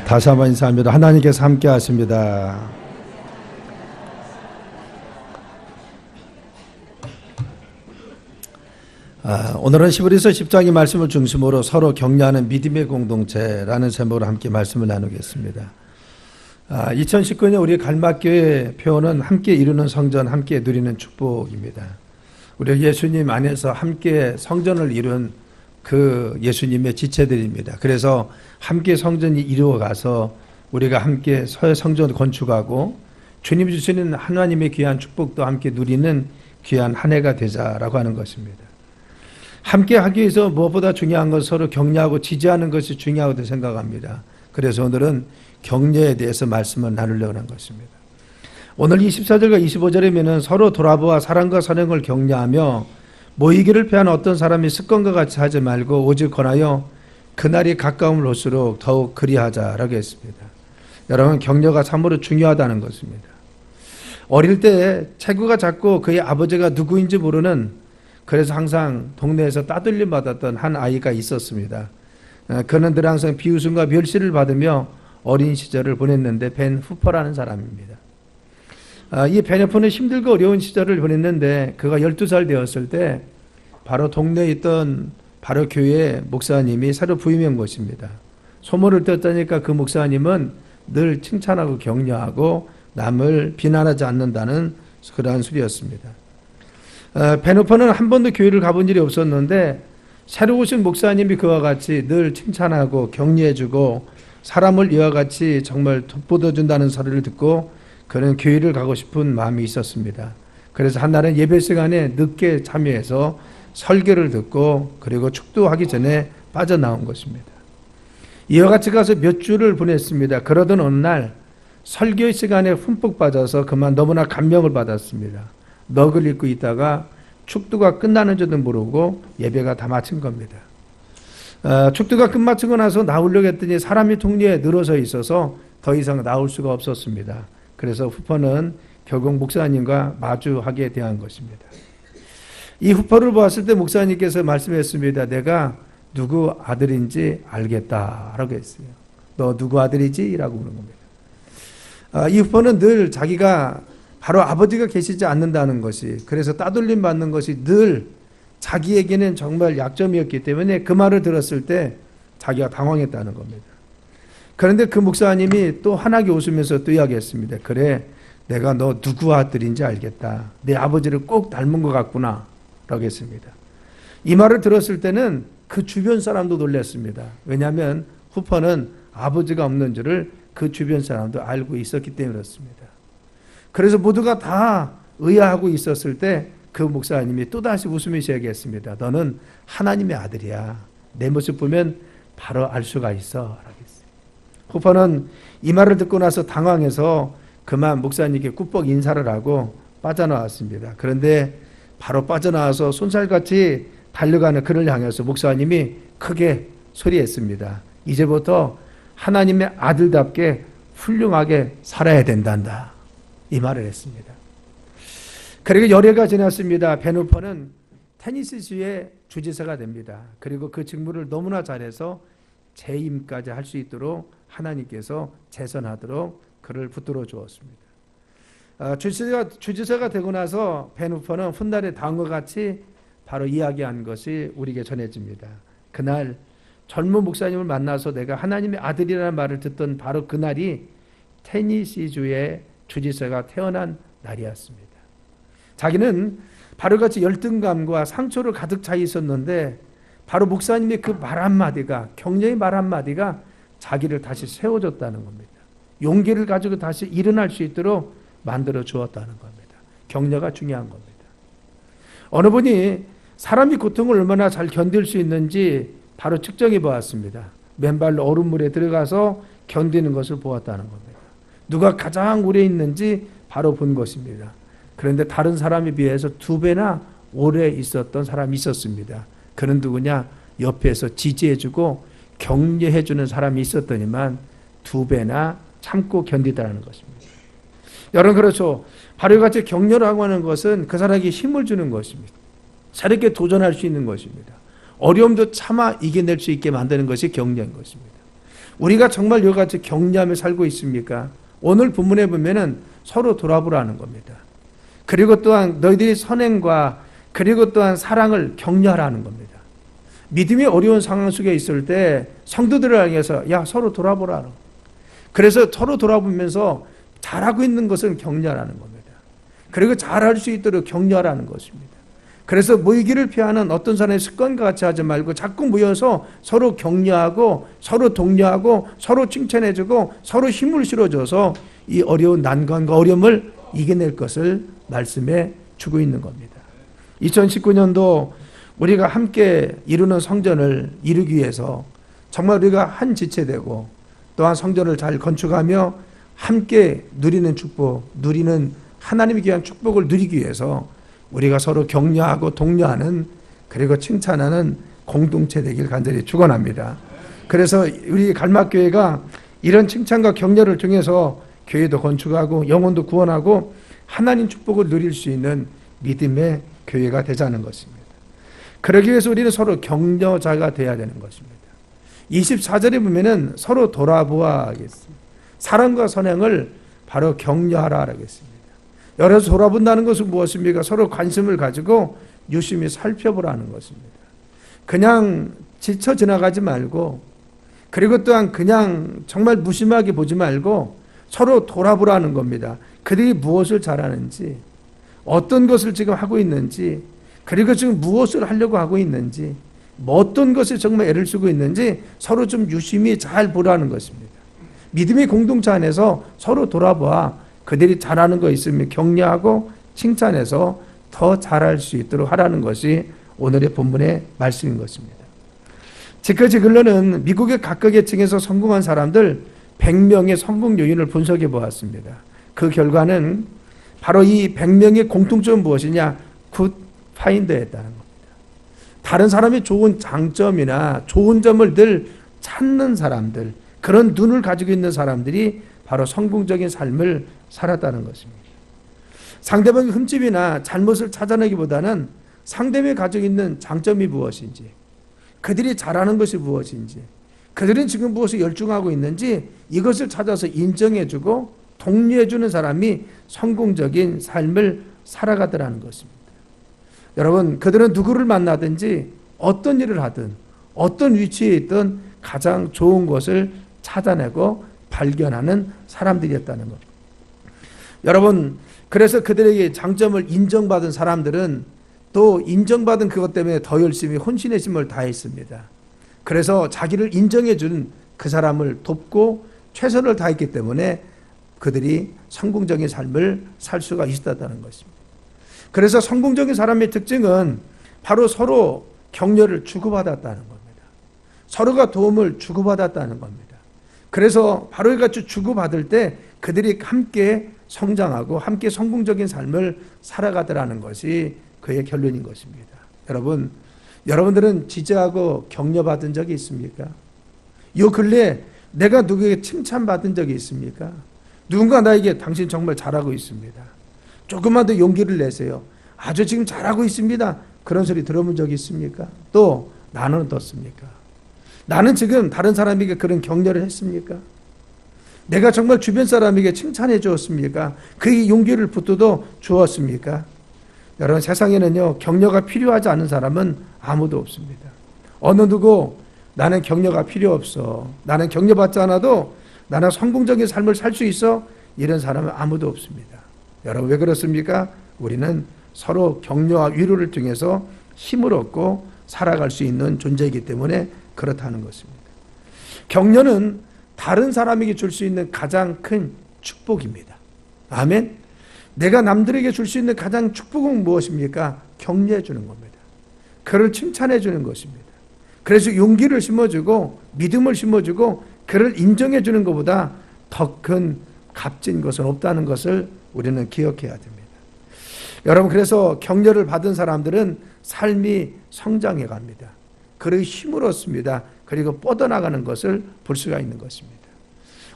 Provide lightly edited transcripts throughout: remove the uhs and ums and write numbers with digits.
다시 한번 인사합니다. 하나님께서 함께 하십니다. 오늘은 히브리서 10장의 말씀을 중심으로 서로 격려하는 믿음의 공동체라는 제목으로 함께 말씀을 나누겠습니다. 2019년 우리 갈막교회 표어는 함께 이루는 성전, 함께 누리는 축복입니다. 우리 예수님 안에서 함께 성전을 이룬 그 예수님의 지체들입니다. 그래서 함께 성전이 이루어가서 우리가 함께 성전 건축하고 주님 주시는 하나님의 귀한 축복도 함께 누리는 귀한 한 해가 되자라고 하는 것입니다. 함께 하기 위해서 무엇보다 중요한 것은 서로 격려하고 지지하는 것이 중요하다고 생각합니다. 그래서 오늘은 격려에 대해서 말씀을 나누려고 하는 것입니다. 오늘 24절과 25절이면 서로 돌아보아 사랑과 선행을 격려하며 모이기를 피하는 어떤 사람이 습관과 같이 하지 말고 오직 권하여 그날이 가까움을 올수록 더욱 그리하자라고 했습니다. 여러분, 격려가 참으로 중요하다는 것입니다. 어릴 때 체구가 작고 그의 아버지가 누구인지 모르는, 그래서 항상 동네에서 따돌림 받았던 한 아이가 있었습니다. 그는 늘 항상 비웃음과 멸시를 받으며 어린 시절을 보냈는데 벤 후퍼라는 사람입니다. 이 벤 후퍼는 힘들고 어려운 시절을 보냈는데 그가 12살 되었을 때 바로 동네에 있던 바로 교회 목사님이 새로 부임한 것입니다. 소문을 듣다니까 그 목사님은 늘 칭찬하고 격려하고 남을 비난하지 않는다는 그러한 소리였습니다. 벤 후퍼는 한 번도 교회를 가본 일이 없었는데 새로 오신 목사님이 그와 같이 늘 칭찬하고 격려해주고 사람을 이와 같이 정말 돋보여준다는 소리를 듣고 그는 교회를 가고 싶은 마음이 있었습니다. 그래서 한날은 예배 시간에 늦게 참여해서 설교를 듣고 그리고 축도하기 전에 빠져나온 것입니다. 이와 같이 가서 몇 주를 보냈습니다. 그러던 어느 날 설교 시간에 흠뻑 빠져서 그만 너무나 감명을 받았습니다. 넋을 잃고 있다가 축도가 끝나는 줄도 모르고 예배가 다 마친 겁니다. 축도가 끝마치고 나서 나오려고 했더니 사람이 통로에 늘어서 있어서 더 이상 나올 수가 없었습니다. 그래서 후퍼는 결국 목사님과 마주하게 대한 것입니다. 이 후퍼를 보았을 때 목사님께서 말씀했습니다. 내가 누구 아들인지 알겠다라고 했어요. 너 누구 아들이지? 라고 그런 겁니다. 이 후퍼는 늘 자기가 바로 아버지가 계시지 않는다는 것이, 그래서 따돌림 받는 것이 늘 자기에게는 정말 약점이었기 때문에 그 말을 들었을 때 자기가 당황했다는 겁니다. 그런데 그 목사님이 또 환하게 웃으면서 또 이야기했습니다. 그래, 내가 너 누구 아들인지 알겠다. 내 아버지를 꼭 닮은 것 같구나 라고 했습니다. 이 말을 들었을 때는 그 주변 사람도 놀랐습니다. 왜냐하면 후퍼는 아버지가 없는 줄을 그 주변 사람도 알고 있었기 때문에 그렇습니다. 그래서 모두가 다 의아하고 있었을 때 그 목사님이 또다시 웃으면서 얘기했습니다. 너는 하나님의 아들이야. 내 모습 보면 바로 알 수가 있어 라고 했어요. 후퍼는 이 말을 듣고 나서 당황해서 그만 목사님께 꾸벅 인사를 하고 빠져나왔습니다. 그런데 바로 빠져나와서 손살같이 달려가는 그를 향해서 목사님이 크게 소리했습니다. 이제부터 하나님의 아들답게 훌륭하게 살아야 된단다. 이 말을 했습니다. 그리고 열흘가 지났습니다. 벤 후퍼는 테니시주의 주지사가 됩니다. 그리고 그 직무를 너무나 잘해서 재임까지 할 수 있도록 하나님께서 재선하도록 그를 붙들어 주었습니다. 주지사가 되고 나서 벤 후퍼는 훗날에 다음과 같이 바로 이야기한 것이 우리에게 전해집니다. 그날 젊은 목사님을 만나서 내가 하나님의 아들이라는 말을 듣던 바로 그날이 테니시주의 주지사가 태어난 날이었습니다. 자기는 바로같이 열등감과 상처로 가득 차 있었는데 바로 목사님의 그 말 한마디가, 격려의 말 한마디가 자기를 다시 세워줬다는 겁니다. 용기를 가지고 다시 일어날 수 있도록 만들어 주었다는 겁니다. 격려가 중요한 겁니다. 어느 분이 사람이 고통을 얼마나 잘 견딜 수 있는지 바로 측정해 보았습니다. 맨발로 얼음물에 들어가서 견디는 것을 보았다는 겁니다. 누가 가장 오래 있는지 바로 본 것입니다. 그런데 다른 사람에 비해서 2배나 오래 있었던 사람이 있었습니다. 그는 누구냐? 옆에서 지지해주고 격려해주는 사람이 있었더니만 2배나 참고 견디다라는 것입니다. 여러분, 그렇죠. 바로 같이 격려라고 하는 것은 그 사람에게 힘을 주는 것입니다. 새롭게 도전할 수 있는 것입니다. 어려움도 참아 이겨낼 수 있게 만드는 것이 격려인 것입니다. 우리가 정말 이와 같이 격려하며 살고 있습니까? 오늘 본문에 보면은 서로 돌아보라는 겁니다. 그리고 또한 너희들이 선행과 그리고 또한 사랑을 격려하라는 겁니다. 믿음이 어려운 상황 속에 있을 때 성도들을 향해서 야 서로 돌아보라. 그래서 서로 돌아보면서 잘하고 있는 것은 격려하라는 겁니다. 그리고 잘할 수 있도록 격려하라는 것입니다. 그래서 모이기를 피하는 어떤 사람의 습관과 같이 하지 말고 자꾸 모여서 서로 격려하고 서로 독려하고 서로 칭찬해주고 서로 힘을 실어줘서 이 어려운 난관과 어려움을 이겨낼 것을 말씀해 주고 있는 겁니다. 2019년도 우리가 함께 이루는 성전을 이루기 위해서 정말 우리가 한 지체되고 또한 성전을 잘 건축하며 함께 누리는 축복, 누리는 하나님의 귀한 축복을 누리기 위해서 우리가 서로 격려하고 독려하는 그리고 칭찬하는 공동체 되길 간절히 축원합니다. 그래서 우리 갈막교회가 이런 칭찬과 격려를 통해서 교회도 건축하고 영혼도 구원하고 하나님 축복을 누릴 수 있는 믿음의 교회가 되자는 것입니다. 그러기 위해서 우리는 서로 격려자가 되어야 되는 것입니다. 24절에 보면은 서로 돌아보아 하겠습니다. 사랑과 선행을 바로 격려하라 하겠습니다. 여러분 돌아본다는 것은 무엇입니까? 서로 관심을 가지고 유심히 살펴보라는 것입니다. 그냥 지쳐 지나가지 말고 그리고 또한 그냥 정말 무심하게 보지 말고 서로 돌아보라는 겁니다. 그들이 무엇을 잘하는지 어떤 것을 지금 하고 있는지 그리고 지금 무엇을 하려고 하고 있는지 어떤 것에 정말 애를 쓰고 있는지 서로 좀 유심히 잘 보라는 것입니다. 믿음의 공동체 안에서 서로 돌아봐 그들이 잘하는 거 있으면 격려하고 칭찬해서 더 잘할 수 있도록 하라는 것이 오늘의 본문의 말씀인 것입니다. 지금까지 근로는 미국의 각각 계층에서 성공한 사람들 100명의 성공 요인을 분석해 보았습니다. 그 결과는 바로 이 100명의 공통점은 무엇이냐? 굿 파인더였다는 겁니다. 다른 사람의 좋은 장점이나 좋은 점을 늘 찾는 사람들, 그런 눈을 가지고 있는 사람들이 바로 성공적인 삶을 살았다는 것입니다. 상대방의 흠집이나 잘못을 찾아내기보다는 상대방이 가지고 있는 장점이 무엇인지, 그들이 잘하는 것이 무엇인지, 그들은 지금 무엇에 열중하고 있는지 이것을 찾아서 인정해주고 독려해주는 사람이 성공적인 삶을 살아가더라는 것입니다. 여러분, 그들은 누구를 만나든지 어떤 일을 하든 어떤 위치에 있든 가장 좋은 것을 찾아내고 발견하는 사람들이었다는 겁니다. 여러분, 그래서 그들에게 장점을 인정받은 사람들은 또 인정받은 그것 때문에 더 열심히 혼신의 힘을 다했습니다. 그래서 자기를 인정해 준 그 사람을 돕고 최선을 다했기 때문에 그들이 성공적인 삶을 살 수가 있었다는 것입니다. 그래서 성공적인 사람의 특징은 바로 서로 격려를 주고받았다는 겁니다. 서로가 도움을 주고받았다는 겁니다. 그래서 바로 이같이 주고받을 때 그들이 함께 성장하고 함께 성공적인 삶을 살아가더라는 것이 그의 결론인 것입니다. 여러분, 여러분들은 지지하고 격려받은 적이 있습니까? 요 근래 내가 누구에게 칭찬받은 적이 있습니까? 누군가 나에게 당신 정말 잘하고 있습니다. 조금만 더 용기를 내세요. 아주 지금 잘하고 있습니다. 그런 소리 들어본 적이 있습니까? 또 나는 어떻습니까? 나는 지금 다른 사람에게 그런 격려를 했습니까? 내가 정말 주변 사람에게 칭찬해 주었습니까? 그에게 용기를 붙들어 주었습니까? 여러분, 세상에는요 격려가 필요하지 않은 사람은 아무도 없습니다. 어느 누구 나는 격려가 필요 없어, 나는 격려받지 않아도 나는 성공적인 삶을 살 수 있어, 이런 사람은 아무도 없습니다. 여러분, 왜 그렇습니까? 우리는 서로 격려와 위로를 통해서 힘을 얻고 살아갈 수 있는 존재이기 때문에 그렇다는 것입니다. 격려는 다른 사람에게 줄 수 있는 가장 큰 축복입니다. 아멘. 내가 남들에게 줄 수 있는 가장 축복은 무엇입니까? 격려해 주는 겁니다. 그를 칭찬해 주는 것입니다. 그래서 용기를 심어주고 믿음을 심어주고 그를 인정해 주는 것보다 더 큰 값진 것은 없다는 것을 우리는 기억해야 됩니다. 여러분, 그래서 격려를 받은 사람들은 삶이 성장해 갑니다. 그리고 힘을 얻습니다. 그리고 뻗어나가는 것을 볼 수가 있는 것입니다.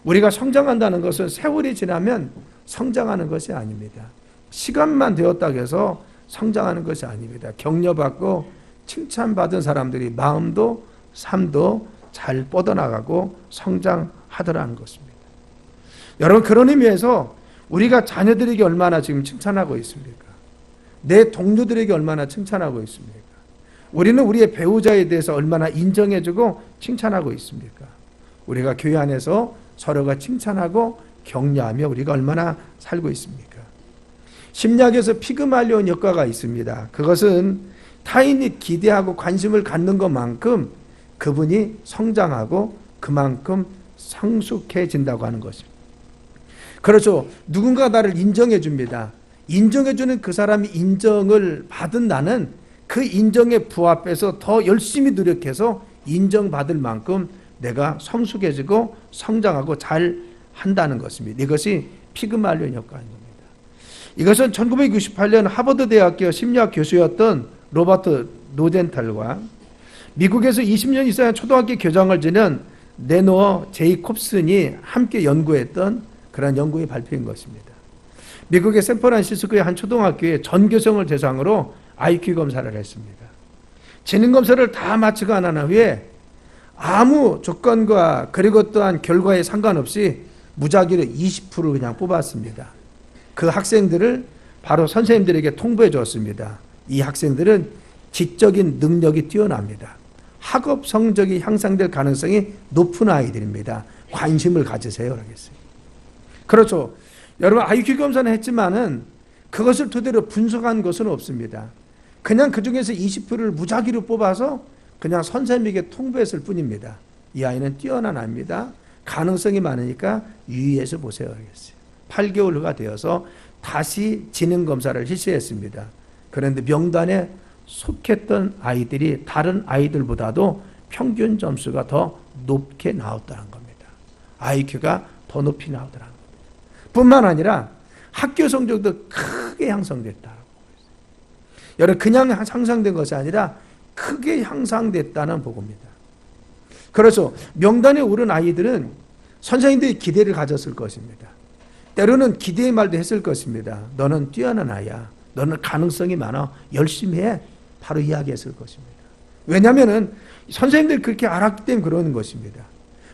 우리가 성장한다는 것은 세월이 지나면 성장하는 것이 아닙니다. 시간만 되었다고 해서 성장하는 것이 아닙니다. 격려받고 칭찬받은 사람들이 마음도 삶도 잘 뻗어나가고 성장하더라는 것입니다. 여러분, 그런 의미에서 우리가 자녀들에게 얼마나 지금 칭찬하고 있습니까? 내 동료들에게 얼마나 칭찬하고 있습니까? 우리는 우리의 배우자에 대해서 얼마나 인정해주고 칭찬하고 있습니까? 우리가 교회 안에서 서로가 칭찬하고 격려하며 우리가 얼마나 살고 있습니까? 심리학에서 피그말리온 효과가 있습니다. 그것은 타인이 기대하고 관심을 갖는 것만큼 그분이 성장하고 그만큼 성숙해진다고 하는 것입니다. 그렇죠. 누군가 나를 인정해 줍니다. 인정해주는 그 사람이 인정을 받은 나는 그 인정에 부합해서 더 열심히 노력해서 인정받을 만큼 내가 성숙해지고 성장하고 잘 한다는 것입니다. 이것이 피그말리온 효과입니다. 이것은 1968년 하버드 대학교 심리학 교수였던 로버트 노젠탈과 미국에서 20년 이상의 초등학교 교장을 지낸 네노어 제이콥슨이 함께 연구했던 그런 연구의 발표인 것입니다. 미국의 샌프란시스코의 한 초등학교에 전교생을 대상으로 IQ 검사를 했습니다. 지능 검사를 다 마치고 난 후에 아무 조건과 그리고 또한 결과에 상관없이 무작위로 20% 그냥 뽑았습니다. 그 학생들을 바로 선생님들에게 통보해 줬습니다. 이 학생들은 지적인 능력이 뛰어납니다. 학업 성적이 향상될 가능성이 높은 아이들입니다. 관심을 가지세요. 그러겠어요. 그렇죠. 여러분, IQ 검사는 했지만은 그것을 토대로 분석한 것은 없습니다. 그냥 그 중에서 20%를 무작위로 뽑아서 그냥 선생님에게 통보했을 뿐입니다. 이 아이는 뛰어난 아이입니다. 가능성이 많으니까 유의해서 보세요. 그러겠어요. 8개월 후가 되어서 다시 지능 검사를 실시했습니다. 그런데 명단에 속했던 아이들이 다른 아이들보다도 평균 점수가 더 높게 나왔다는 겁니다. IQ가 더 높이 나오더라는 겁니다. 뿐만 아니라 학교 성적도 크게 향상됐다고. 여러분, 그냥 향상된 것이 아니라 크게 향상됐다는 보고입니다. 그래서 명단에 오른 아이들은 선생님들이 기대를 가졌을 것입니다. 때로는 기대의 말도 했을 것입니다. 너는 뛰어난 아이야. 너는 가능성이 많아. 열심히 해. 바로 이야기했을 것입니다. 왜냐하면 선생님들이 그렇게 알았기 때문에 그러는 것입니다.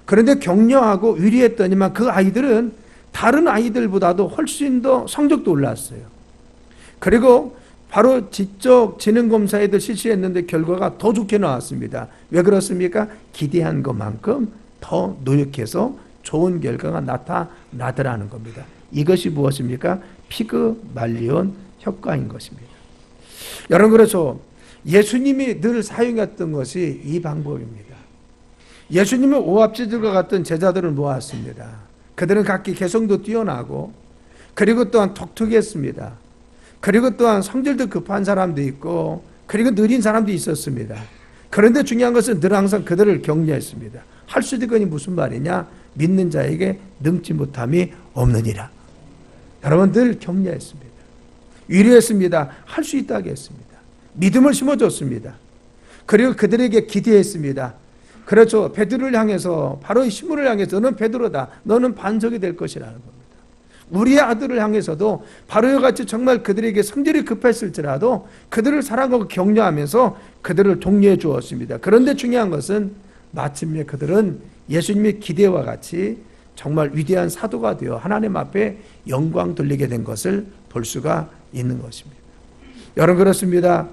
그런데 격려하고 위로했더니만 그 아이들은 다른 아이들보다도 훨씬 더 성적도 올랐어요. 그리고 바로 지적 지능검사에도 실시했는데 결과가 더 좋게 나왔습니다. 왜 그렇습니까? 기대한 것만큼 더 노력해서 좋은 결과가 나타나더라는 겁니다. 이것이 무엇입니까? 피그말리온 효과인 것입니다. 여러분, 그렇죠. 예수님이 늘 사용했던 것이 이 방법입니다. 예수님은 오합지들과 같은 제자들을 모았습니다. 그들은 각기 개성도 뛰어나고 그리고 또한 독특했습니다. 그리고 또한 성질도 급한 사람도 있고 그리고 느린 사람도 있었습니다. 그런데 중요한 것은 늘 항상 그들을 격려했습니다. 할 수 있거니 무슨 말이냐? 믿는 자에게 능지 못함이 없느니라. 여러분, 늘 격려했습니다. 위로했습니다. 할 수 있다고 했습니다. 믿음을 심어줬습니다. 그리고 그들에게 기대했습니다. 그렇죠. 베드로를 향해서, 바로 시몬을 향해서 너는 베드로다. 너는 반석이 될 것이라는 겁니다. 우리의 아들을 향해서도 바로 이와 같이 정말 그들에게 성질이 급했을지라도 그들을 사랑하고 격려하면서 그들을 독려해 주었습니다. 그런데 중요한 것은 마침내 그들은 예수님의 기대와 같이 정말 위대한 사도가 되어 하나님 앞에 영광 돌리게 된 것을 볼 수가 있는 것입니다. 여러분, 그렇습니다.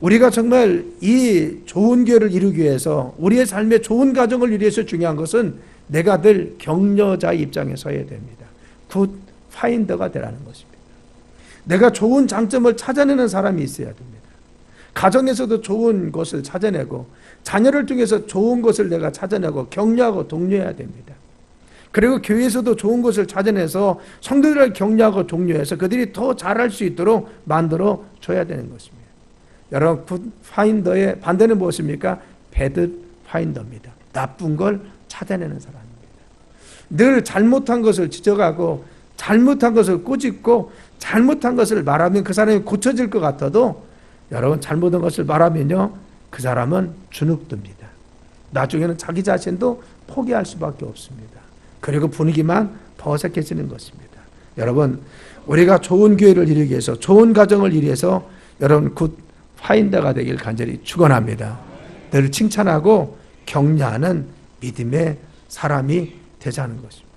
우리가 정말 이 좋은 교회를 이루기 위해서, 우리의 삶의 좋은 가정을 이루기 위해서 중요한 것은 내가 늘 격려자의 입장에 서야 됩니다. 굿 파인더가 되라는 것입니다. 내가 좋은 장점을 찾아내는 사람이 있어야 됩니다. 가정에서도 좋은 것을 찾아내고 자녀를 통해서 좋은 것을 내가 찾아내고 격려하고 독려해야 됩니다. 그리고 교회에서도 좋은 것을 찾아내서 성도들을 격려하고 독려해서 그들이 더 잘할 수 있도록 만들어 줘야 되는 것입니다. 여러분, 굿 파인더의 반대는 무엇입니까? 배드 파인더입니다. 나쁜 걸 찾아내는 사람입니다. 늘 잘못한 것을 지적하고 잘못한 것을 꼬집고 잘못한 것을 말하면 그 사람이 고쳐질 것 같아도 여러분, 잘못한 것을 말하면요, 그 사람은 주눅듭니다. 나중에는 자기 자신도 포기할 수밖에 없습니다. 그리고 분위기만 더 어색해지는 것입니다. 여러분, 우리가 좋은 교회를 이루기 위해서, 좋은 가정을 이루기 위해서 여러분 굿 파인더가 되길 간절히 축원합니다. 늘 칭찬하고 격려하는 믿음의 사람이 되자는 것입니다.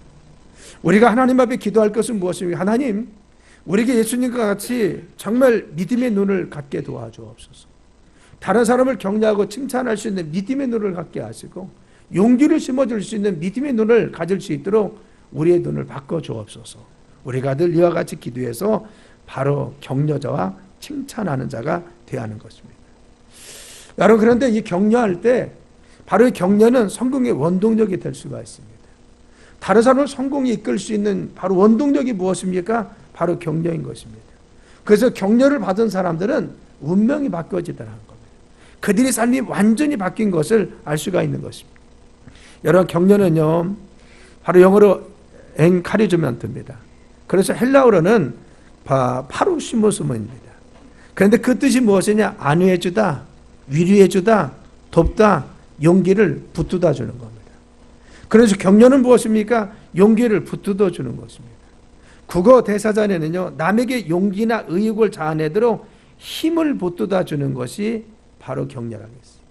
우리가 하나님 앞에 기도할 것은 무엇입니까? 하나님, 우리에게 예수님과 같이 정말 믿음의 눈을 갖게 도와주옵소서. 다른 사람을 격려하고 칭찬할 수 있는 믿음의 눈을 갖게 하시고 용기를 심어줄 수 있는 믿음의 눈을 가질 수 있도록 우리의 눈을 바꿔주옵소서. 우리가 늘 이와 같이 기도해서 바로 격려자와 칭찬하는 자가 되어야 하는 것입니다. 여러분, 그런데 이 격려할 때 바로 이 격려는 성공의 원동력이 될 수가 있습니다. 다른 사람을 성공에 이끌 수 있는 바로 원동력이 무엇입니까? 바로 격려인 것입니다. 그래서 격려를 받은 사람들은 운명이 바뀌어지더라는 겁니다. 그들의 삶이 완전히 바뀐 것을 알 수가 있는 것입니다. 여러분, 격려는요, 바로 영어로 엔카리지먼트입니다. 그래서 헬라어로는 파루시모스입니다. 그런데 그 뜻이 무엇이냐? 안위해주다, 위로해주다, 돕다, 용기를 붙들어 주는 겁니다. 그래서 격려는 무엇입니까? 용기를 붙들어 주는 것입니다. 국어 대사전에는요, 남에게 용기나 의욕을 자아내도록 힘을 붙들어 주는 것이 바로 격려라고 했습니다.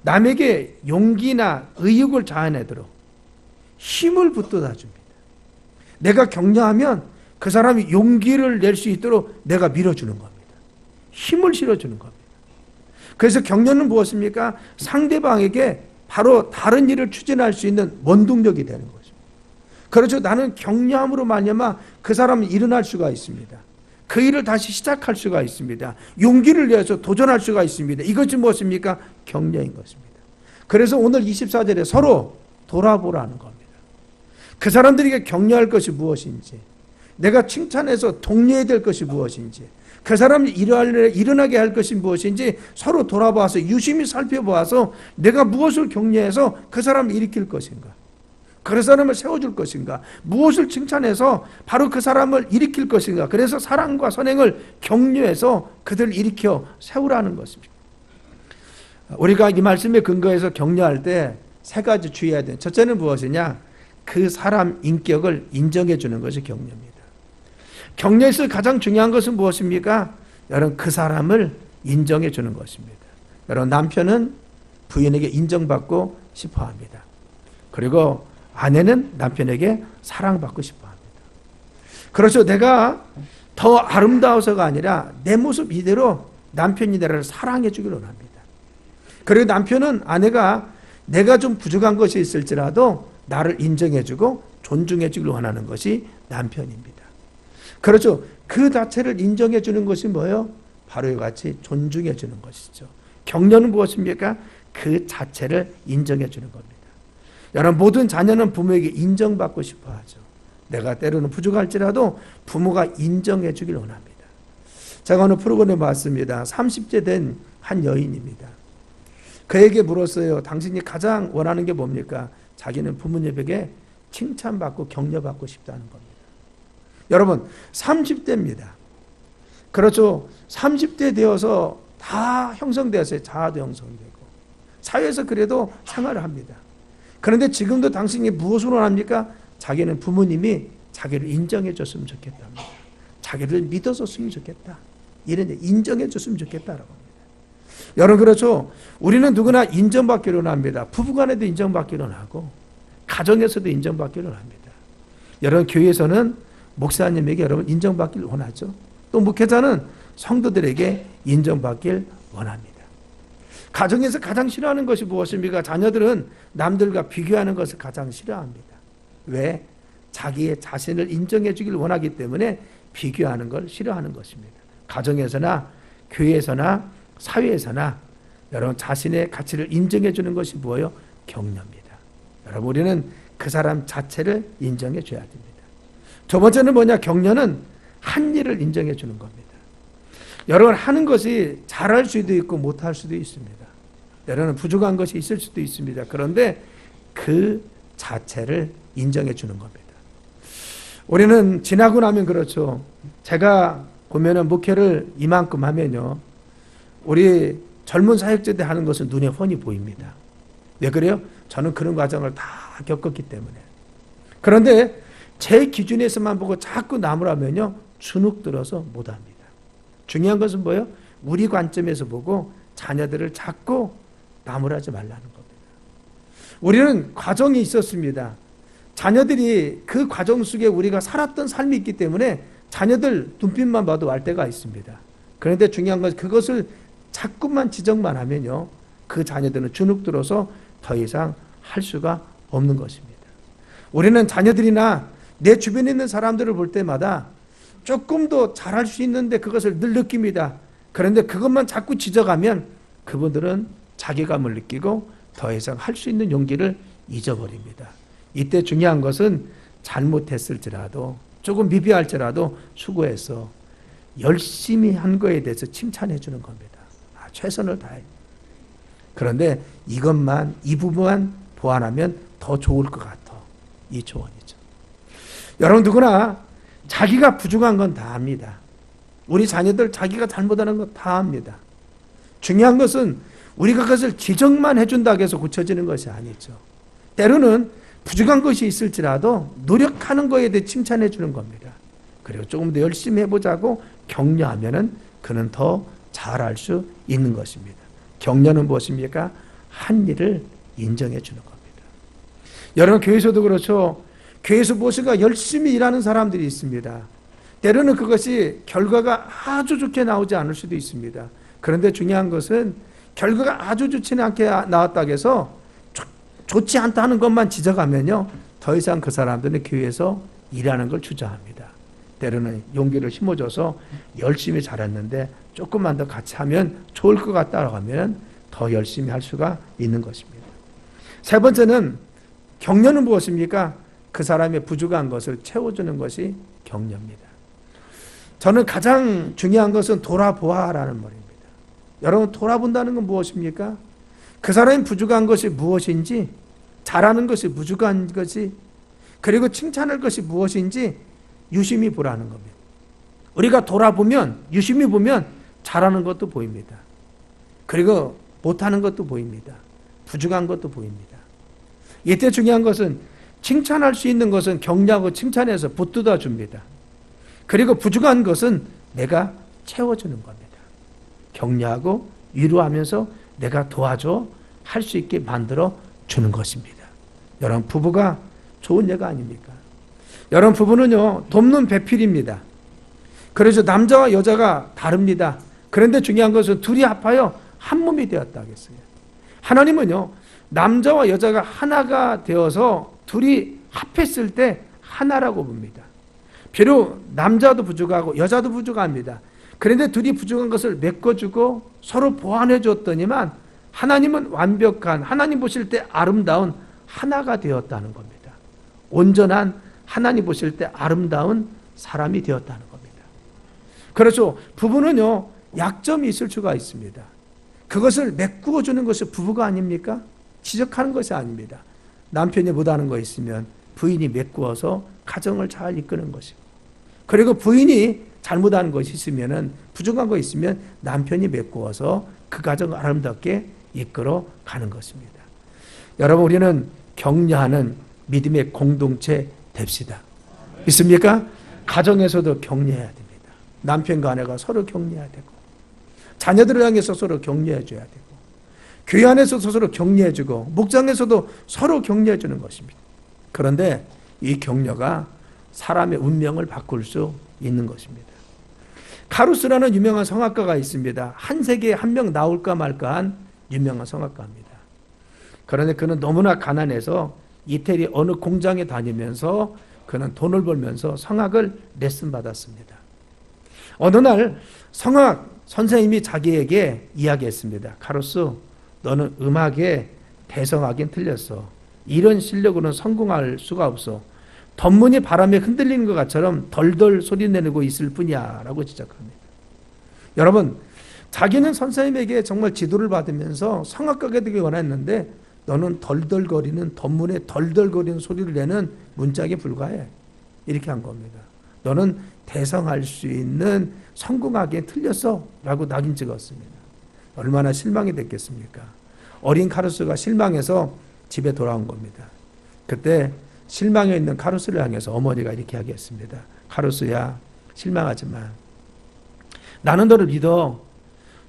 남에게 용기나 의욕을 자아내도록 힘을 붙들어 줍니다. 내가 격려하면 그 사람이 용기를 낼 수 있도록 내가 밀어주는 겁니다. 힘을 실어주는 겁니다. 그래서 격려는 무엇입니까? 상대방에게 바로 다른 일을 추진할 수 있는 원동력이 되는 거죠. 그렇죠. 나는 격려함으로 말미암아 그 사람은 일어날 수가 있습니다. 그 일을 다시 시작할 수가 있습니다. 용기를 내서 도전할 수가 있습니다. 이것이 무엇입니까? 격려인 것입니다. 그래서 오늘 24절에 서로 돌아보라는 겁니다. 그 사람들에게 격려할 것이 무엇인지, 내가 칭찬해서 독려해야 될 것이 무엇인지, 그 사람이 일어나게 할 것이 무엇인지 서로 돌아봐서 유심히 살펴보아서 내가 무엇을 격려해서 그 사람을 일으킬 것인가, 그 사람을 세워줄 것인가, 무엇을 칭찬해서 바로 그 사람을 일으킬 것인가. 그래서 사랑과 선행을 격려해서 그들을 일으켜 세우라는 것입니다. 우리가 이 말씀에 근거해서 격려할 때 세 가지 주의해야 돼요. 첫째는 무엇이냐? 그 사람 인격을 인정해 주는 것이 격려입니다. 격려에서 가장 중요한 것은 무엇입니까? 여러분, 그 사람을 인정해 주는 것입니다. 여러분, 남편은 부인에게 인정받고 싶어 합니다. 그리고 아내는 남편에게 사랑받고 싶어 합니다. 그렇죠. 내가 더 아름다워서가 아니라 내 모습 이대로 남편이 나를 사랑해 주기를 원합니다. 그리고 남편은 아내가 내가 좀 부족한 것이 있을지라도 나를 인정해 주고 존중해 주기를 원하는 것이 남편입니다. 그렇죠. 그 자체를 인정해 주는 것이 뭐예요? 바로 이와 같이 존중해 주는 것이죠. 격려는 무엇입니까? 그 자체를 인정해 주는 겁니다. 여러분, 모든 자녀는 부모에게 인정받고 싶어 하죠. 내가 때로는 부족할지라도 부모가 인정해 주길 원합니다. 제가 어느 프로그램에 봤습니다. 30대 된 한 여인입니다. 그에게 물었어요. 당신이 가장 원하는 게 뭡니까? 자기는 부모님에게 칭찬받고 격려받고 싶다는 겁니다. 여러분, 30대입니다. 그렇죠. 30대 되어서 다 형성되었어요. 자아도 형성되고 사회에서 그래도 생활을 합니다. 그런데 지금도 당신이 무엇을 원합니까? 자기는 부모님이 자기를 인정해 줬으면 좋겠답니다. 자기를 믿어줬으면 좋겠다. 이런 인정해 줬으면 좋겠다라고 합니다. 여러분, 그렇죠. 우리는 누구나 인정받기를 원합니다. 부부간에도 인정받기를 원하고 가정에서도 인정받기를 원합니다. 여러분, 교회에서는 목사님에게 여러분 인정받기를 원하죠. 또 목회자는 성도들에게 인정받기를 원합니다. 가정에서 가장 싫어하는 것이 무엇입니까? 자녀들은 남들과 비교하는 것을 가장 싫어합니다. 왜? 자기의 자신을 인정해 주기를 원하기 때문에 비교하는 걸 싫어하는 것입니다. 가정에서나 교회에서나 사회에서나 여러분, 자신의 가치를 인정해 주는 것이 뭐예요? 격려입니다. 여러분, 우리는 그 사람 자체를 인정해 줘야 됩니다. 두 번째는 뭐냐? 격려는 한 일을 인정해 주는 겁니다. 여러분, 하는 것이 잘할 수도 있고 못할 수도 있습니다. 여러분, 부족한 것이 있을 수도 있습니다. 그런데 그 자체를 인정해 주는 겁니다. 우리는 지나고 나면 그렇죠. 제가 보면은 목회를 이만큼 하면요, 우리 젊은 사역자들 하는 것은 눈에 훤히 보입니다. 왜 그래요? 저는 그런 과정을 다 겪었기 때문에. 그런데 제 기준에서만 보고 자꾸 나무라면요, 주눅 들어서 못합니다. 중요한 것은 뭐예요? 우리 관점에서 보고 자녀들을 자꾸 나무라지 말라는 겁니다. 우리는 과정이 있었습니다. 자녀들이 그 과정 속에 우리가 살았던 삶이 있기 때문에 자녀들 눈빛만 봐도 알 때가 있습니다. 그런데 중요한 것은 그것을 자꾸만 지적만 하면요, 그 자녀들은 주눅 들어서 더 이상 할 수가 없는 것입니다. 우리는 자녀들이나 내 주변에 있는 사람들을 볼 때마다 조금 더 잘할 수 있는데 그것을 늘 느낍니다. 그런데 그것만 자꾸 지적하면 그분들은 자괴감을 느끼고 더 이상 할 수 있는 용기를 잊어버립니다. 이때 중요한 것은 잘못했을지라도 조금 미비할지라도 수고해서 열심히 한 거에 대해서 칭찬해 주는 겁니다. 최선을 다해. 그런데 이것만, 이 부분만 보완하면 더 좋을 것 같아. 이 조언이죠. 여러분 누구나 자기가 부족한 건 다 압니다. 우리 자녀들 자기가 잘못하는 건 다 압니다. 중요한 것은 우리가 그것을 지적만 해준다고 해서 고쳐지는 것이 아니죠. 때로는 부족한 것이 있을지라도 노력하는 것에 대해 칭찬해 주는 겁니다. 그리고 조금 더 열심히 해보자고 격려하면은 그는 더 잘할 수 있는 것입니다. 격려는 무엇입니까? 한 일을 인정해 주는 겁니다. 여러분 교회에서도 그렇죠. 교회에서 무엇인가 열심히 일하는 사람들이 있습니다. 때로는 그것이 결과가 아주 좋게 나오지 않을 수도 있습니다. 그런데 중요한 것은 결과가 아주 좋지 않게 나왔다고 해서 좋지 않다는 것만 지적하면요, 더 이상 그 사람들은 교회에서 일하는 걸 주저합니다. 때로는 용기를 심어줘서 열심히 잘했는데 조금만 더 같이 하면 좋을 것 같다고 하면 더 열심히 할 수가 있는 것입니다. 세 번째는 격려는 무엇입니까? 그 사람의 부족한 것을 채워주는 것이 격려입니다. 저는 가장 중요한 것은 돌아보아라는 말입니다. 여러분 돌아본다는 건 무엇입니까? 그 사람이 부족한 것이 무엇인지, 잘하는 것이 부족한 것이, 그리고 칭찬할 것이 무엇인지 유심히 보라는 겁니다. 우리가 돌아보면, 유심히 보면 잘하는 것도 보입니다. 그리고 못하는 것도 보입니다. 부족한 것도 보입니다. 이때 중요한 것은 칭찬할 수 있는 것은 격려하고 칭찬해서 붙들어 줍니다. 그리고 부족한 것은 내가 채워주는 겁니다. 격려하고 위로하면서 내가 도와줘 할 수 있게 만들어 주는 것입니다. 여러분 부부가 좋은 예가 아닙니까? 여러분 부부는요 돕는 배필입니다. 그래서 남자와 여자가 다릅니다. 그런데 중요한 것은 둘이 합하여 한 몸이 되었다 하겠어요. 하나님은요 남자와 여자가 하나가 되어서 둘이 합했을 때 하나라고 봅니다. 비록 남자도 부족하고 여자도 부족합니다. 그런데 둘이 부족한 것을 메꿔주고 서로 보완해 줬더니만 하나님은 완벽한, 하나님 보실 때 아름다운 하나가 되었다는 겁니다. 온전한, 하나님 보실 때 아름다운 사람이 되었다는 겁니다. 그렇죠. 부부는요 약점이 있을 수가 있습니다. 그것을 메꾸어 주는 것이 부부가 아닙니까? 지적하는 것이 아닙니다. 남편이 못하는 거 있으면 부인이 메꾸어서 가정을 잘 이끄는 것이고, 그리고 부인이 잘못하는 것이 있으면, 부족한 거 있으면 남편이 메꾸어서 그 가정을 아름답게 이끌어 가는 것입니다. 여러분 우리는 격려하는 믿음의 공동체 됩시다. 있습니까? 가정에서도 격려해야 됩니다. 남편과 아내가 서로 격려해야 되고, 자녀들을 향해서 서로 격려해 줘야 되고, 교회 안에서도 서로 격려해 주고, 목장에서도 서로 격려해 주는 것입니다. 그런데 이 격려가 사람의 운명을 바꿀 수 있는 것입니다. 카루스라는 유명한 성악가가 있습니다. 한 세계에 한 명 나올까 말까한 유명한 성악가입니다. 그런데 그는 너무나 가난해서 이태리 어느 공장에 다니면서 그는 돈을 벌면서 성악을 레슨 받았습니다. 어느 날 성악 선생님이 자기에게 이야기했습니다. 카루스, 너는 음악에 대성하긴 틀렸어. 이런 실력으로는 성공할 수가 없어. 덧문이 바람에 흔들리는 것처럼 덜덜 소리 내고 있을 뿐이야 라고 지적합니다. 여러분 자기는 선생님에게 정말 지도를 받으면서 성악가가 되기 원했는데 너는 덜덜거리는, 덧문에 덜덜거리는 소리를 내는 문짝에 불과해. 이렇게 한 겁니다. 너는 대성할 수 있는, 성공하기에 틀렸어 라고 낙인 찍었습니다. 얼마나 실망이 됐겠습니까? 어린 카루스가 실망해서 집에 돌아온 겁니다. 그때 실망해 있는 카루스를 향해서 어머니가 이렇게 이야기했습니다. 카루스야, 실망하지 마. 나는 너를 믿어.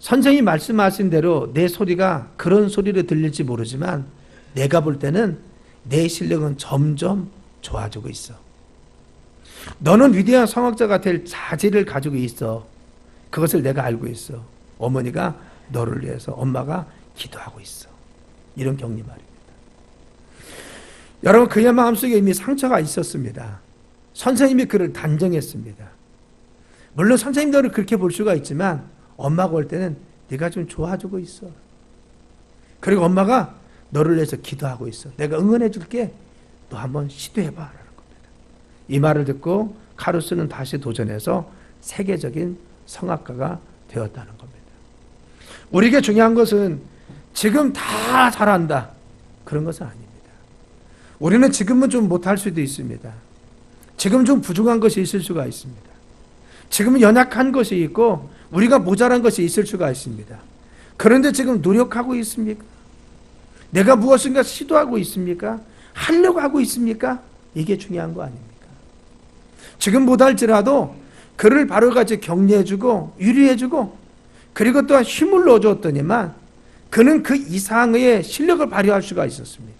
선생님이 말씀하신 대로 내 소리가 그런 소리로 들릴지 모르지만 내가 볼 때는 내 실력은 점점 좋아지고 있어. 너는 위대한 성악자가 될 자질을 가지고 있어. 그것을 내가 알고 있어. 어머니가 너를 위해서 엄마가 기도하고 있어. 이런 격리 말입니다. 여러분, 그의 마음속에 이미 상처가 있었습니다. 선생님이 그를 단정했습니다. 물론 선생님 너를 그렇게 볼 수가 있지만 엄마가 볼 때는 네가 좀 좋아지고 있어. 그리고 엄마가 너를 위해서 기도하고 있어. 내가 응원해 줄게. 너 한번 시도해봐 라는 겁니다. 이 말을 듣고 카루스는 다시 도전해서 세계적인 성악가가 되었다는 겁니다. 우리에게 중요한 것은 지금 다 잘한다 그런 것은 아닙니다. 우리는 지금은 좀 못할 수도 있습니다. 지금 좀 부족한 것이 있을 수가 있습니다. 지금은 연약한 것이 있고 우리가 모자란 것이 있을 수가 있습니다. 그런데 지금 노력하고 있습니까? 내가 무엇인가 시도하고 있습니까? 하려고 하고 있습니까? 이게 중요한 거 아닙니까? 지금 못할지라도 그를 바로같이 격려해주고 유리해주고 그리고 또한 힘을 넣어줬더니만 그는 그 이상의 실력을 발휘할 수가 있었습니다.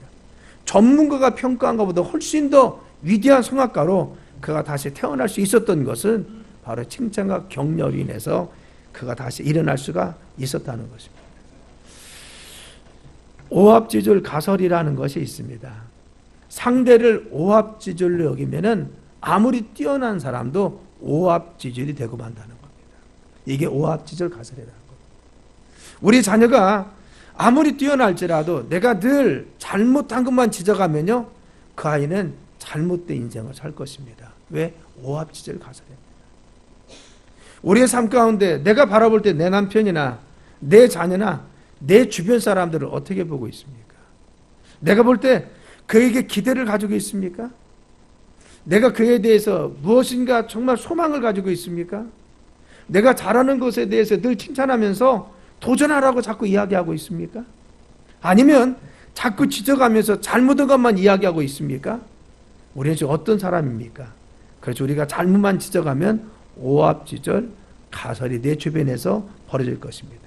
전문가가 평가한 것보다 훨씬 더 위대한 성악가로 그가 다시 태어날 수 있었던 것은 바로 칭찬과 격려로 인해서 그가 다시 일어날 수가 있었다는 것입니다. 오합지졸 가설이라는 것이 있습니다. 상대를 오합지졸로 여기면은 아무리 뛰어난 사람도 오합지졸이 되고 만다는 겁니다. 이게 오합지졸 가설이라는 겁니다. 우리 자녀가 아무리 뛰어날지라도 내가 늘 잘못한 것만 지적하면요, 그 아이는 잘못된 인생을 살 것입니다. 왜? 오합지졸 가설입니다. 우리의 삶 가운데 내가 바라볼 때 내 남편이나 내 자녀나 내 주변 사람들을 어떻게 보고 있습니까? 내가 볼 때 그에게 기대를 가지고 있습니까? 내가 그에 대해서 무엇인가 정말 소망을 가지고 있습니까? 내가 잘하는 것에 대해서 늘 칭찬하면서 도전하라고 자꾸 이야기하고 있습니까? 아니면 자꾸 지적하면서 잘못한 것만 이야기하고 있습니까? 우리는 지금 어떤 사람입니까? 그래서 우리가 잘못만 지적하면 오합지졸 가설이 내 주변에서 벌어질 것입니다.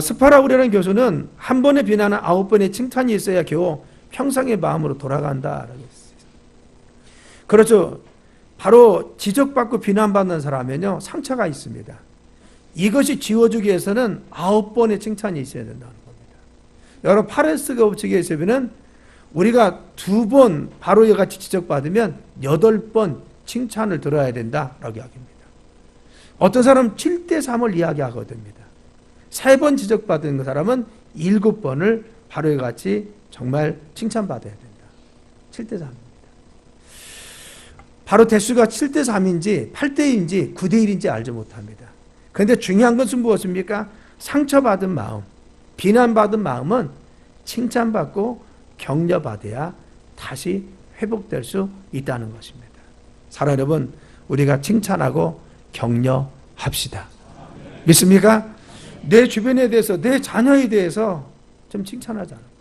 스파라우리라는 교수는 한 번의 비난은 9번의 칭찬이 있어야 겨우 평상의 마음으로 돌아간다라고 했어요. 그렇죠. 바로 지적받고 비난받는 사람은요, 상처가 있습니다. 이것이 지워주기 위해서는 9번의 칭찬이 있어야 된다는 겁니다. 여러분, 파레스 법칙에 의하면 우리가 2번 바로 이같이 지적받으면 8번 칭찬을 들어야 된다라고 이야기합니다. 어떤 사람은 7대3을 이야기하거든요. 3번 지적받은 사람은 7번을 바로 이같이 정말 칭찬받아야 된다. 7대3입니다. 바로 대수가 7대3인지 8대2인지 9대1인지 알지 못합니다. 그런데 중요한 것은 무엇입니까? 상처받은 마음, 비난받은 마음은 칭찬받고 격려받아야 다시 회복될 수 있다는 것입니다. 사랑 여러분, 우리가 칭찬하고 격려합시다. 믿습니까? 내 주변에 대해서, 내 자녀에 대해서 좀 칭찬하자는 거예요.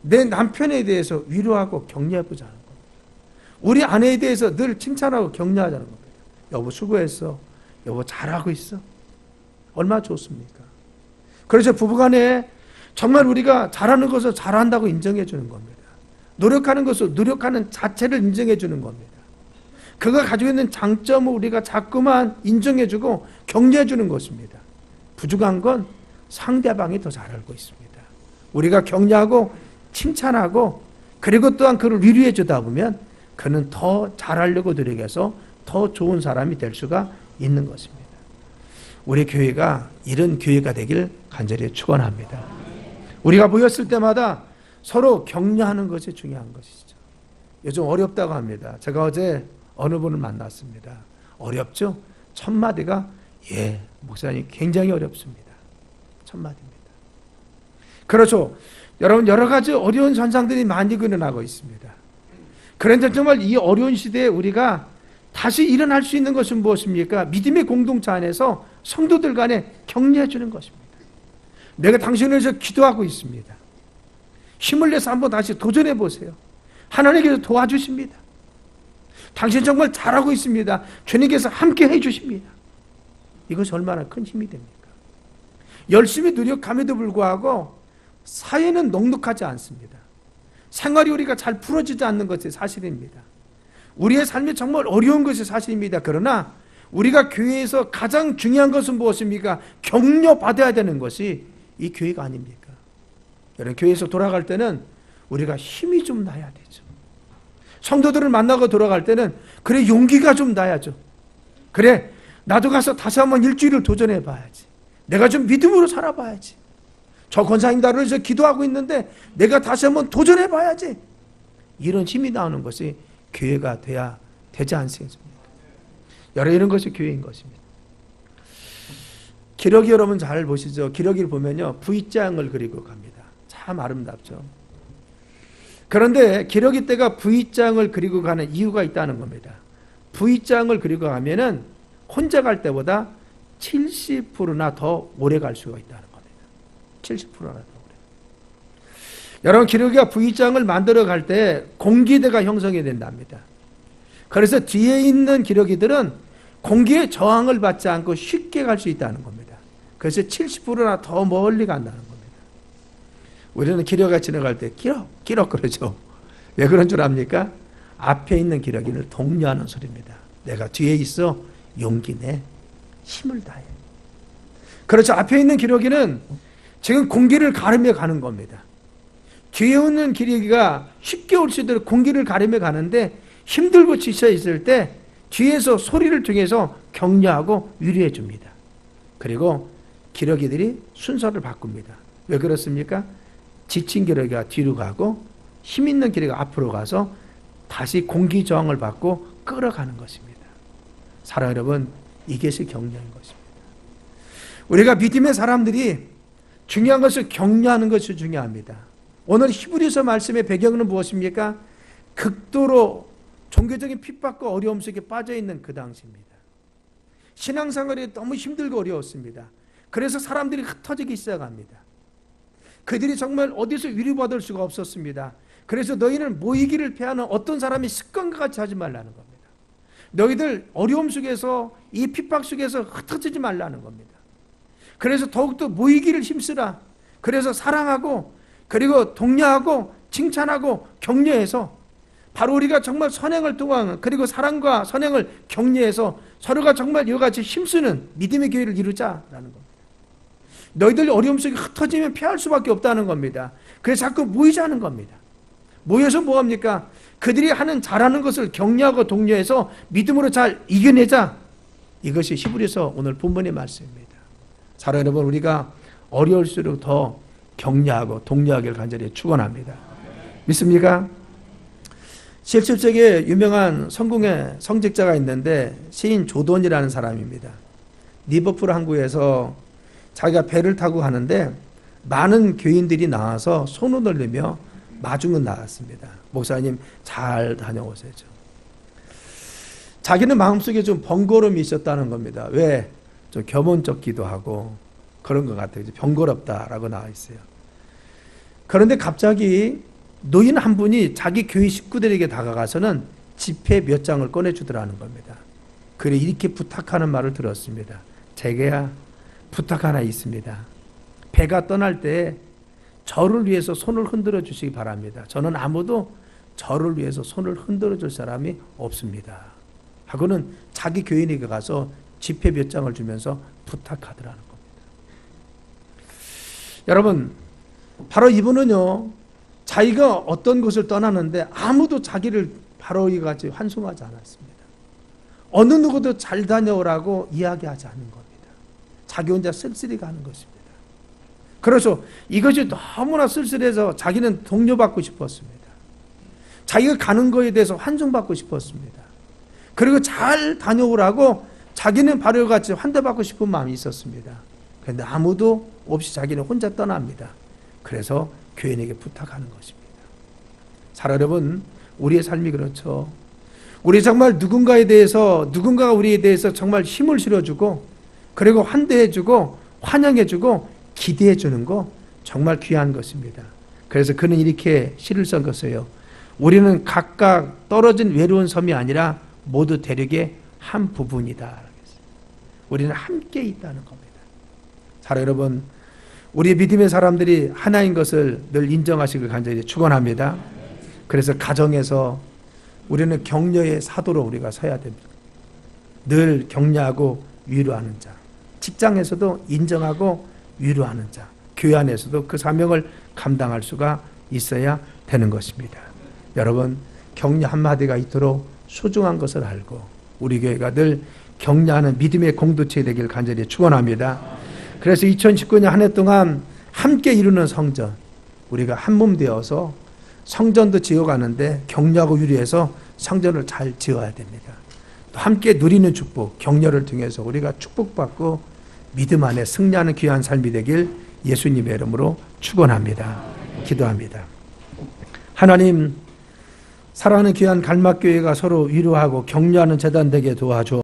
내 남편에 대해서 위로하고 격려해보자는 거예요. 우리 아내에 대해서 늘 칭찬하고 격려하자는 겁니다. 여보 수고했어. 여보 잘하고 있어. 얼마나 좋습니까? 그래서 부부간에 정말 우리가 잘하는 것을 잘한다고 인정해 주는 겁니다. 노력하는 것을 노력하는 자체를 인정해 주는 겁니다. 그가 가지고 있는 장점을 우리가 자꾸만 인정해 주고 격려해 주는 것입니다. 부족한 건 상대방이 더 잘 알고 있습니다. 우리가 격려하고 칭찬하고 그리고 또한 그를 위로해 주다 보면 그는 더 잘하려고 노력해서 더 좋은 사람이 될 수가 있는 것입니다. 우리 교회가 이런 교회가 되길 간절히 축원합니다. 우리가 모였을 때마다 서로 격려하는 것이 중요한 것이죠. 요즘 어렵다고 합니다. 제가 어제 어느 분을 만났습니다. 어렵죠? 첫 마디가 예, 목사님 굉장히 어렵습니다. 첫 마디입니다. 그렇죠. 여러분, 여러 가지 어려운 현상들이 많이 일어나고 있습니다. 그런데 정말 이 어려운 시대에 우리가 다시 일어날 수 있는 것은 무엇입니까? 믿음의 공동체 안에서 성도들 간에 격려해 주는 것입니다. 내가 당신을 위해서 기도하고 있습니다. 힘을 내서 한번 다시 도전해 보세요. 하나님께서 도와주십니다. 당신 정말 잘하고 있습니다. 주님께서 함께 해 주십니다. 이것이 얼마나 큰 힘이 됩니까? 열심히 노력함에도 불구하고 사회는 넉넉하지 않습니다. 생활이 우리가 잘 풀어지지 않는 것이 사실입니다. 우리의 삶이 정말 어려운 것이 사실입니다. 그러나 우리가 교회에서 가장 중요한 것은 무엇입니까? 격려받아야 되는 것이 이 교회가 아닙니까? 여러분, 교회에서 돌아갈 때는 우리가 힘이 좀 나야 되죠. 성도들을 만나고 돌아갈 때는 그래, 용기가 좀 나야죠. 그래, 나도 가서 다시 한번 일주일을 도전해 봐야지. 내가 좀 믿음으로 살아봐야지. 저 권사님 나를 위해서 기도하고 있는데 내가 다시 한번 도전해 봐야지. 이런 힘이 나오는 것이 교회가 돼야 되지 않습니까? 여러분, 이런 것이 교회인 것입니다. 기러기 여러분 잘 보시죠. 기러기를 보면요, V장을 그리고 갑니다. 참 아름답죠. 그런데 기러기 떼가 V장을 그리고 가는 이유가 있다는 겁니다. V장을 그리고 가면은 혼자 갈 때보다 70%나 더 오래 갈 수가 있다는 겁니다. 70%나 더 오래. 여러분, 기러기가 V장을 만들어 갈 때 공기대가 형성이 된답니다. 그래서 뒤에 있는 기러기들은 공기의 저항을 받지 않고 쉽게 갈 수 있다는 겁니다. 그래서 70%나 더 멀리 간다는 겁니다. 우리는 기러기가 지나갈 때 기럭 그러죠. 왜 그런 줄 압니까? 앞에 있는 기러기를 독려하는 소리입니다. 내가 뒤에 있어, 용기 내, 힘을 다해. 그렇죠. 앞에 있는 기러기는 지금 공기를 가르며 가는 겁니다. 뒤에 있는 기러기가 쉽게 올 수 있도록 공기를 가르며 가는데 힘들고 지쳐 있을 때 뒤에서 소리를 통해서 격려하고 위로해 줍니다. 그리고 기러기들이 순서를 바꿉니다. 왜 그렇습니까? 지친 기러기가 뒤로 가고 힘 있는 기러기가 앞으로 가서 다시 공기 저항을 받고 끌어가는 것입니다. 사랑하는 여러분, 이것이 격려인 것입니다. 우리가 믿음의 사람들이 중요한 것을 격려하는 것이 중요합니다. 오늘 히브리서 말씀의 배경은 무엇입니까? 극도로 종교적인 핍박과 어려움 속에 빠져있는 그 당시입니다. 신앙생활이 너무 힘들고 어려웠습니다. 그래서 사람들이 흩어지기 시작합니다. 그들이 정말 어디서 위로받을 수가 없었습니다. 그래서 너희는 모이기를 피하는 어떤 사람이 습관과 같이 하지 말라는 겁니다. 너희들 어려움 속에서, 이 핍박 속에서 흩어지지 말라는 겁니다. 그래서 더욱더 모이기를 힘쓰라. 그래서 사랑하고, 그리고 독려하고, 칭찬하고, 격려해서 바로 우리가 정말 선행을 통한, 그리고 사랑과 선행을 격려해서 서로가 정말 이와 같이 힘쓰는 믿음의 교회를 이루자라는 겁니다. 너희들 어려움 속에 흩어지면 피할 수밖에 없다는 겁니다. 그래서 자꾸 모이자는 겁니다. 모여서 뭐합니까? 그들이 하는 잘하는 것을 격려하고 독려해서 믿음으로 잘 이겨내자. 이것이 히브리서 오늘 본문의 말씀입니다. 사랑하는 여러분, 우리가 어려울수록 더 격려하고 독려하기를 간절히 축원합니다. 믿습니까? 17세기에 유명한 성공의 성직자가 있는데 시인 조던이라는 사람입니다. 리버풀 항구에서 자기가 배를 타고 가는데 많은 교인들이 나와서 손을 올리며 마중은 나왔습니다. 목사님 잘 다녀오세요. 자기는 마음속에 좀 번거로움이 있었다는 겁니다. 왜? 좀 겸언쩍기도 하고 그런 것 같아요. 번거롭다라고 나와 있어요. 그런데 갑자기 노인 한 분이 자기 교회 식구들에게 다가가서는 지폐 몇 장을 꺼내주더라는 겁니다. 그래, 이렇게 부탁하는 말을 들었습니다. 제게야 부탁 하나 있습니다. 배가 떠날 때 저를 위해서 손을 흔들어 주시기 바랍니다. 저는 아무도 저를 위해서 손을 흔들어 줄 사람이 없습니다. 하고는 자기 교인에게 가서 지폐 몇 장을 주면서 부탁하더라는 겁니다. 여러분, 바로 이분은요, 자기가 어떤 곳을 떠나는데 아무도 자기를 바로 이같이 환송하지 않았습니다. 어느 누구도 잘 다녀오라고 이야기하지 않는 겁니다. 자기 혼자 쓸쓸히 가는 것입니다. 그래서 이것이 너무나 쓸쓸해서 자기는 독려받고 싶었습니다. 자기가 가는 거에 대해서 환송받고 싶었습니다. 그리고 잘 다녀오라고 자기는 바로 같이 환대받고 싶은 마음이 있었습니다. 그런데 아무도 없이 자기는 혼자 떠납니다. 그래서 교인에게 부탁하는 것입니다. 사랑 여러분, 우리의 삶이 그렇죠. 우리 정말 누군가가 우리에 대해서 정말 힘을 실어주고, 그리고 환대해주고, 환영해주고, 기대해주는 거 정말 귀한 것입니다. 그래서 그는 이렇게 시를 썼어요. 우리는 각각 떨어진 외로운 섬이 아니라 모두 대륙의 한 부분이다. 우리는 함께 있다는 겁니다. 사랑 여러분, 우리 믿음의 사람들이 하나인 것을 늘 인정하시길 간절히 축원합니다. 그래서 가정에서 우리는 격려의 사도로 우리가 서야 됩니다. 늘 격려하고 위로하는 자, 직장에서도 인정하고 위로하는 자, 교회 안에서도 그 사명을 감당할 수가 있어야 되는 것입니다. 여러분, 격려 한마디가 이토록 소중한 것을 알고 우리 교회가 늘 격려하는 믿음의 공동체 되길 간절히 축원합니다. 그래서 2019년 한 해 동안 함께 이루는 성전, 우리가 한 몸 되어서 성전도 지어가는데 격려하고 위로해서 성전을 잘 지어야 됩니다. 또 함께 누리는 축복, 격려를 통해서 우리가 축복받고 믿음 안에 승리하는 귀한 삶이 되길 예수님의 이름으로 축원합니다. 기도합니다. 하나님, 사랑하는 귀한 갈막교회가 서로 위로하고 격려하는 재단 되게 도와줘